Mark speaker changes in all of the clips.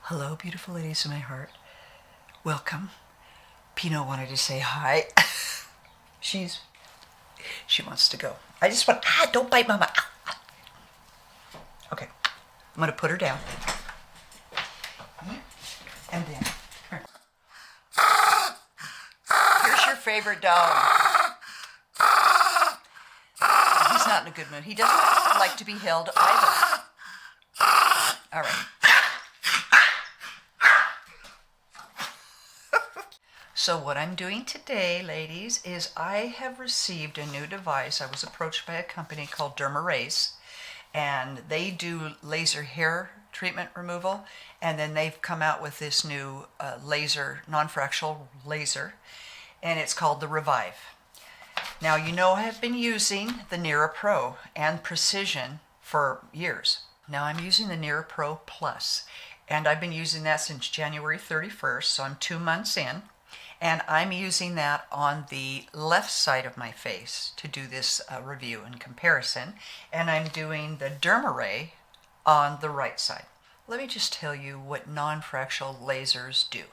Speaker 1: Hello, beautiful ladies of my heart. Welcome. Pinot wanted to say hi. She wants to go. I just want, don't bite mama. Okay, I'm gonna put her down. And then, here's your favorite dog. He's not in a good mood. He doesn't like to be held either. All right. So what I'm doing today, ladies, is I have received a new device. I was approached by a company called DermRays, and they do laser hair treatment removal, and then they've come out with this new laser, non-fractual laser, and it's called the Revive. Now, you know I have been using the NIRA Pro and Precision for years. Now I'm using the NIRA Pro Plus, and I've been using that since January 31st, so I'm 2 months in. And I'm using that on the left side of my face to do this review and comparison. And I'm doing the DermRay on the right side. Let me just tell you what non-fractional lasers do.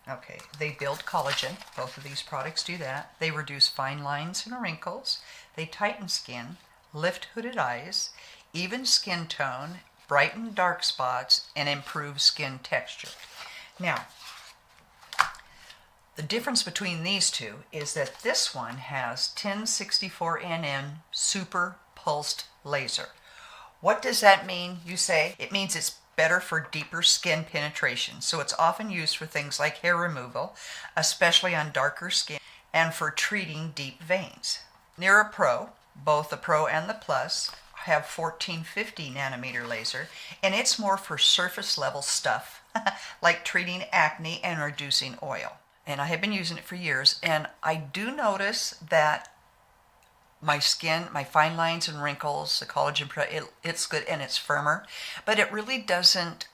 Speaker 1: Okay, they build collagen. Both of these products do that. They reduce fine lines and wrinkles. They tighten skin, lift hooded eyes, even skin tone, brighten dark spots, and improve skin texture. Now, the difference between these two is that this one has 1064 nm super pulsed laser. What does that mean, you say? It means it's better for deeper skin penetration. So it's often used for things like hair removal, especially on darker skin, and for treating deep veins. NIRA Pro, both the Pro and the Plus, have 1450 nanometer laser, and it's more for surface level stuff, like treating acne and reducing oil. And I have been using it for years, and I do notice that my skin, my fine lines and wrinkles, the collagen, it's good and it's firmer, but it really doesn't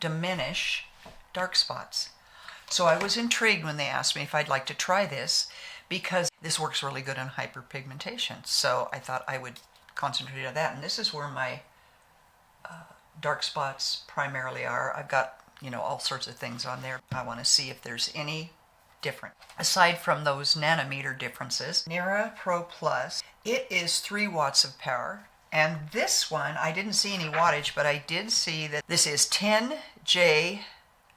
Speaker 1: diminish dark spots. So I was intrigued when they asked me if I'd like to try this, because this works really good on hyperpigmentation. So I thought I would concentrate on that, and this is where my dark spots primarily are. I've got, all sorts of things on there. I want to see if there's any different. Aside from those nanometer differences, NIRA Pro Plus, it is 3 watts of power. And this one, I didn't see any wattage, but I did see that this is 10 J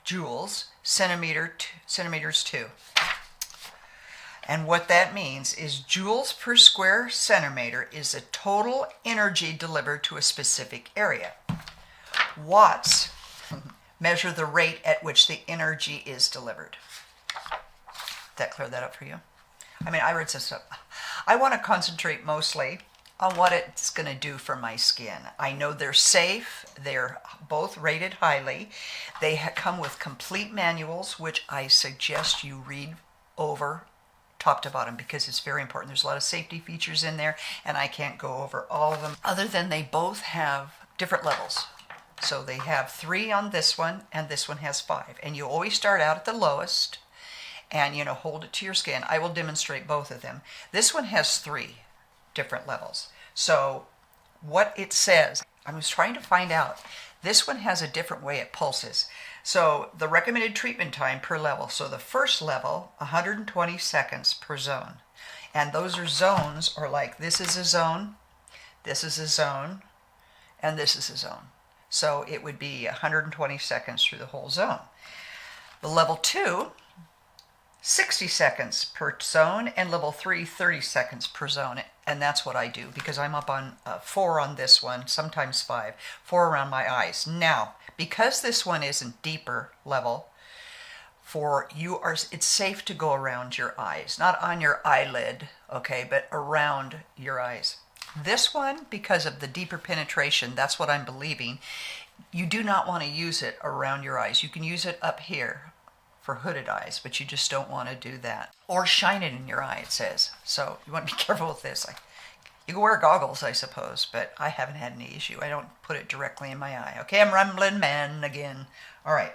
Speaker 1: joules, centimeters 2. And what that means is joules per square centimeter is the total energy delivered to a specific area. Watts measure the rate at which the energy is delivered. That clear that up for you? I mean, I read some stuff. I want to concentrate mostly on what it's going to do for my skin. I know they're safe. They're both rated highly. They come with complete manuals, which I suggest you read over top to bottom, because it's very important. There's a lot of safety features in there, and I can't go over all of them, other than they both have different levels. So they have 3 on this one, and this one has 5. And you always start out at the lowest, and hold it to your skin. I will demonstrate both of them. This one has 3 different levels. So what it says, I was trying to find out. This one has a different way it pulses. So the recommended treatment time per level. So the first level, 120 seconds per zone. And those are zones, or like this is a zone, this is a zone, and this is a zone. So it would be 120 seconds through the whole zone. The level 2, 60 seconds per zone, and level 3, 30 seconds per zone. And that's what I do, because I'm up on 4 on this one, sometimes 5, 4 around my eyes. Now, because this one isn't deeper level, it's safe to go around your eyes, not on your eyelid, okay, but around your eyes. This one, because of the deeper penetration, that's what I'm believing, you do not want to use it around your eyes. You can use it up here for hooded eyes, but you just don't want to do that. Or shine it in your eye, it says. So you want to be careful with this. You can wear goggles, I suppose, but I haven't had any issue. I don't put it directly in my eye. Okay, I'm rambling man again. All right,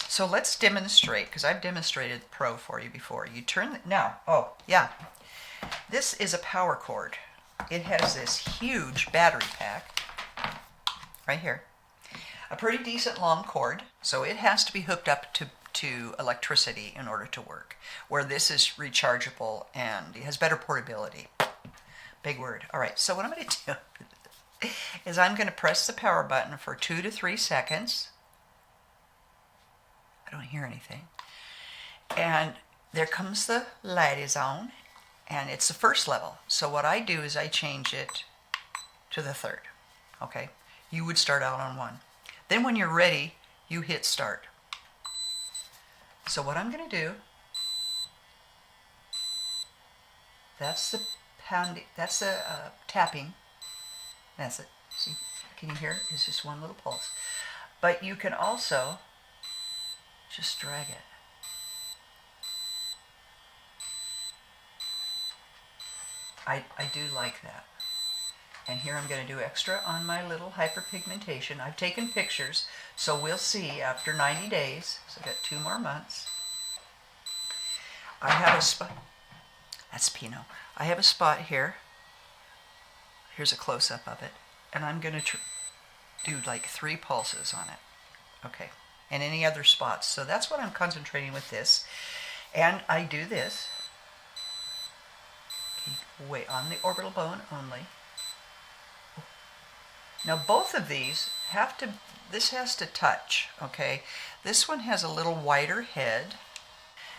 Speaker 1: so let's demonstrate, because I've demonstrated Pro for you before. You turn, this is a power cord. It has this huge battery pack right here. a pretty decent long cord, so it has to be hooked up to electricity in order to work, where this is rechargeable and it has better portability. Big word. All right, so what I'm going to do is I'm going to press the power button for 2 to 3 seconds. I don't hear anything. And there comes the light is on, and it's the first level. So what I do is I change it to the third. Okay, you would start out on 1. Then when you're ready, you hit start. So what I'm going to do, that's the pounding, that's the tapping. That's it. See, can you hear? It's just one little pulse. But you can also just drag it. I do like that. And here I'm going to do extra on my little hyperpigmentation. I've taken pictures, so we'll see after 90 days. So I've got 2 more months. I have a spot. That's Pinot. I have a spot here. Here's a close-up of it. And I'm going to do like 3 pulses on it. Okay. And any other spots. So that's what I'm concentrating with this. And I do this. Okay, wait, on the orbital bone only. Now both of these have to, this has to touch, okay? This one has a little wider head.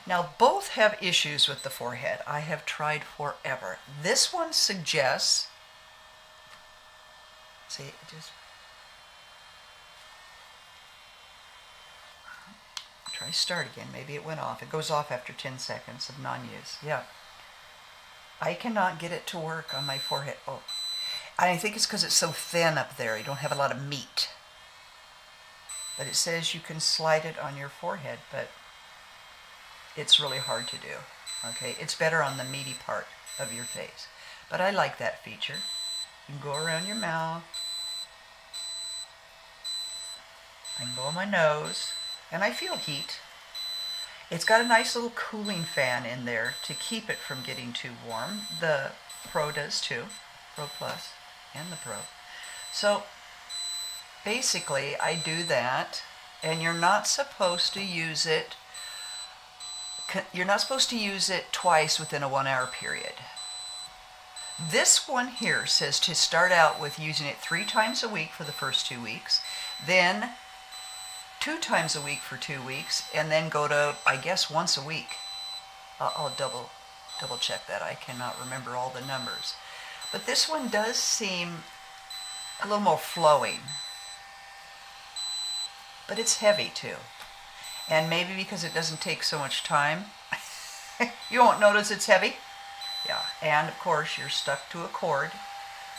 Speaker 1: Now both have issues with the forehead. I have tried forever. This one suggests, see, it just, try start again. Maybe it went off. It goes off after 10 seconds of non-use. Yeah. I cannot get it to work on my forehead. Oh. I think it's because it's so thin up there. You don't have a lot of meat. But it says you can slide it on your forehead, but it's really hard to do. Okay, it's better on the meaty part of your face. But I like that feature. You can go around your mouth. I can go on my nose, and I feel heat. It's got a nice little cooling fan in there to keep it from getting too warm. The Pro does too, Pro Plus and the Pro. So basically I do that, and you're not supposed to use it, twice within a 1 hour period. This one here says to start out with using it 3 times a week for the first 2 weeks, then 2 times a week for 2 weeks, and then go to, I guess, once a week. I'll double check that. I cannot remember all the numbers. But this one does seem a little more flowing. But it's heavy too. And maybe because it doesn't take so much time, you won't notice it's heavy. Yeah, and of course you're stuck to a cord,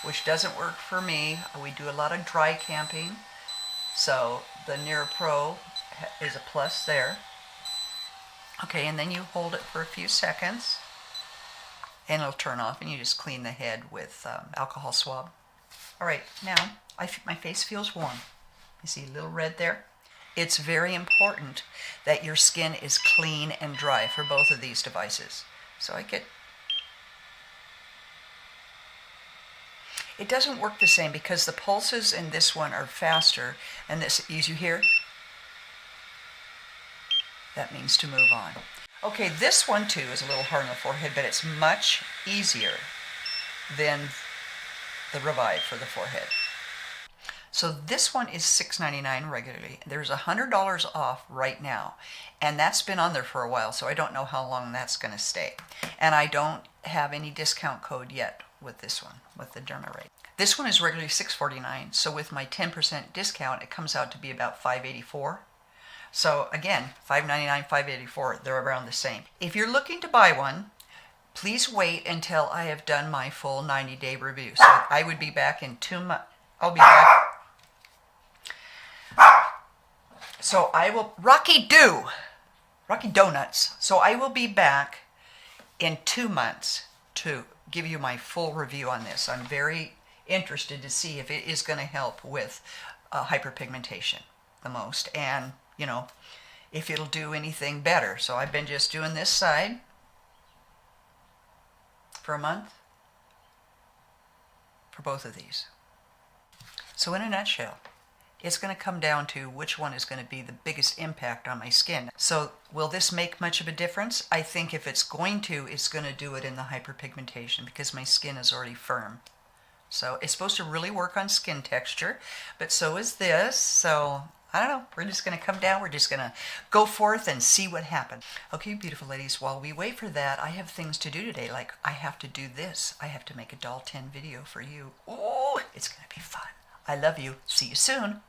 Speaker 1: which doesn't work for me. We do a lot of dry camping. So the NIRA Pro is a plus there. Okay, and then you hold it for a few seconds, and it'll turn off, and you just clean the head with alcohol swab. All right, now my face feels warm. You see a little red there? It's very important that your skin is clean and dry for both of these devices. So it doesn't work the same because the pulses in this one are faster, and this, as you hear, that means to move on. Okay, this one too is a little hard on the forehead, but it's much easier than the Revive for the forehead. So this one is $6.99 regularly. There's $100 off right now, and that's been on there for a while, so I don't know how long that's going to stay. And I don't have any discount code yet with this one, with the DermRays. This one is regularly $6.49, so with my 10% discount, it comes out to be about $5.84. So again, $5.99, $5.84, they're around the same. If you're looking to buy one, please wait until I have done my full 90-day review. So I would be back in 2 months. I'll be back. So I will, Rocky Donuts. So I will be back in 2 months to give you my full review on this. I'm very interested to see if it is going to help with hyperpigmentation the most, and you know, if it'll do anything better. So I've been just doing this side for a month for both of these. So in a nutshell, It's going to come down to which one is going to be the biggest impact on my skin. So will this make much of a difference? I think if it's going to do it in the hyperpigmentation because my skin is already firm. So it's supposed to really work on skin texture, but so is this. So I don't know. We're just going to come down. We're just going to go forth and see what happens. Okay, beautiful ladies, while we wait for that, I have things to do today. Like I have to do this. I have to make a doll 10 video for you. Oh, it's going to be fun. I love you. See you soon.